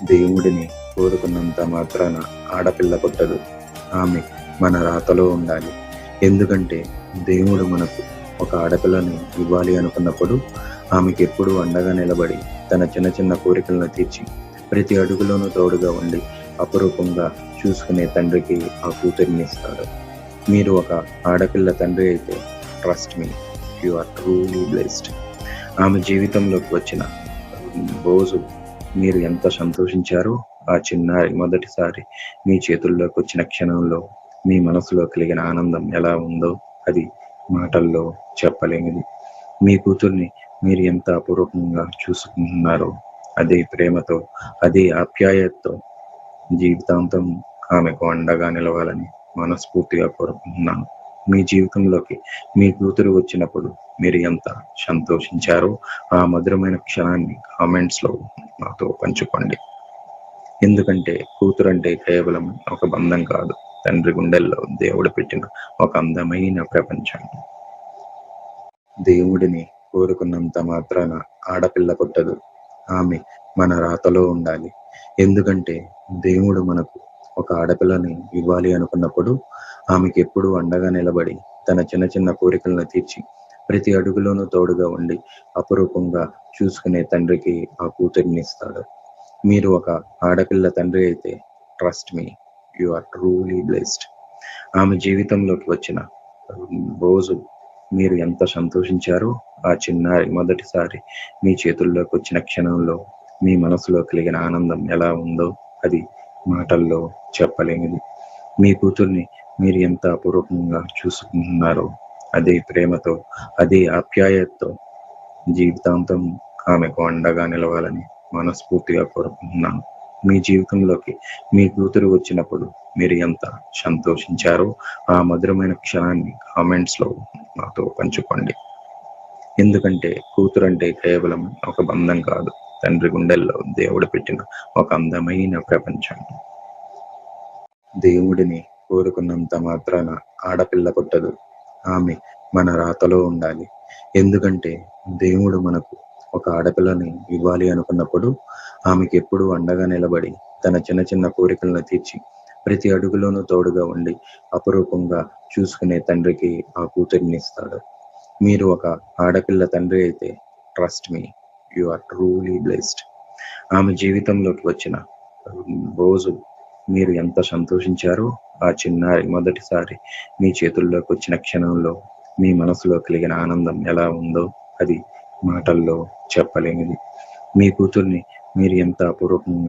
దేవుడిని కోరుకున్నంత మాత్రాన ఆడపిల్ల పుట్టదు. ఆమె మన రాతలో ఉండాలి. ఎందుకంటే దేవుడు మనకు ఒక ఆడపిల్లని ఇవ్వాలి అనుకున్నప్పుడు ఆమెకెప్పుడూ అండగా నిలబడి తన చిన్న చిన్న కోరికలను తీర్చి ప్రతి అడుగులోనూ తోడుగా ఉండి అపురూపంగా చూసుకునే తండ్రికి ఆ కూతురిని ఇస్తాడు. మీరు ఒక ఆడపిల్ల తండ్రి అయితే trust me, you are truly blessed. ఆమె జీవితంలోకి వచ్చిన రోజు మీరు ఎంత సంతోషించారో, ఆ చిన్నారి మొదటిసారి మీ చేతుల్లోకి వచ్చిన క్షణంలో మీ మనసులో కలిగిన ఆనందం ఎలా ఉందో అది మాటల్లో చెప్పలేనిది. మీ కూతుర్ని మీరు ఎంత అపురూపంగా చూసుకుంటున్నారో అదే ప్రేమతో, అదే ఆప్యాయతతో జీవితాంతం ఆమెకు అండగా నిలవాలని మనస్ఫూర్తిగా కోరుకుంటున్నాను. మీ జీవితంలోకి మీ కూతురు వచ్చినప్పుడు మీరు ఎంత సంతోషించారో ఆ మధురమైన క్షణాన్ని కామెంట్స్లో నాతో పంచుకోండి. ఎందుకంటే కూతురు అంటే కేవలం ఒక బంధం కాదు, తండ్రి గుండెల్లో దేవుడు పెట్టిన ఒక అందమైన ప్రపంచం. దేవుడిని కోరుకున్నంత మాత్రాన ఆడపిల్ల పుట్టదు. ఆమె మన రాతలో ఉండాలి. ఎందుకంటే దేవుడు మనకు ఒక ఆడపిల్లని ఇవ్వాలి అనుకున్నప్పుడు ఆమెకెప్పుడూ అండగా నిలబడి తన చిన్న చిన్న కోరికలను తీర్చి ప్రతి అడుగులోనూ తోడుగా ఉండి అపురూపంగా చూసుకునే తండ్రికి ఆ కూతురిని ఇస్తాడు. మీరు ఒక ఆడపిల్ల తండ్రి అయితే trust me, you are truly blessed. ఆమె జీవితంలోకి వచ్చిన రోజు మీరు ఎంత సంతోషించారో, ఆ చిన్నారి మొదటిసారి మీ చేతుల్లోకి వచ్చిన క్షణంలో మీ మనసులో కలిగిన ఆనందం ఎలా ఉందో అది మాటల్లో చెప్పలేనిది. మీ కూతుర్ని మీరు ఎంత అపురూపంగా చూసుకుంటున్నారో అదే ప్రేమతో, అదే ఆప్యాయతతో జీవితాంతం ఆమెకు అండగా నిలవాలని మనస్ఫూర్తిగా కోరుకుంటున్నాను. మీ జీవితంలోకి మీ కూతురు వచ్చినప్పుడు మీరు ఎంత సంతోషించారో ఆ మధురమైన క్షణాన్ని కామెంట్స్లో నాతో పంచుకోండి. ఎందుకంటే కూతురు అంటే కేవలం ఒక బంధం కాదు, తండ్రి గుండెల్లో దేవుడు పెట్టిన ఒక అందమైన ప్రపంచం. దేవుడిని కోరుకున్నంత మాత్రాన ఆడపిల్ల పుట్టదు. ఆమె మన రాతలో ఉండాలి. ఎందుకంటే దేవుడు మనకు ఒక ఆడపిల్లని ఇవ్వాలి అనుకున్నప్పుడు ఆమెకెప్పుడూ అండగా నిలబడి తన చిన్న చిన్న కోరికలను తీర్చి ప్రతి అడుగులోనూ తోడుగా ఉండి అపురూపంగా చూసుకునే తండ్రికి ఆ కూతురిని ఇస్తాడు. మీరు ఒక ఆడపిల్ల తండ్రి అయితే trust me, you are truly blessed. ఆమె జీవితంలోకి వచ్చిన రోజు మీరు ఎంత సంతోషించారో, ఆ చిన్నారి మొదటిసారి మీ చేతుల్లోకి వచ్చిన క్షణంలో మీ మనసులో కలిగిన ఆనందం ఎలా ఉందో అది మాటల్లో చెప్పలేనిది. మీ కూతుర్ని మీరు ఎంత అపురూపంగా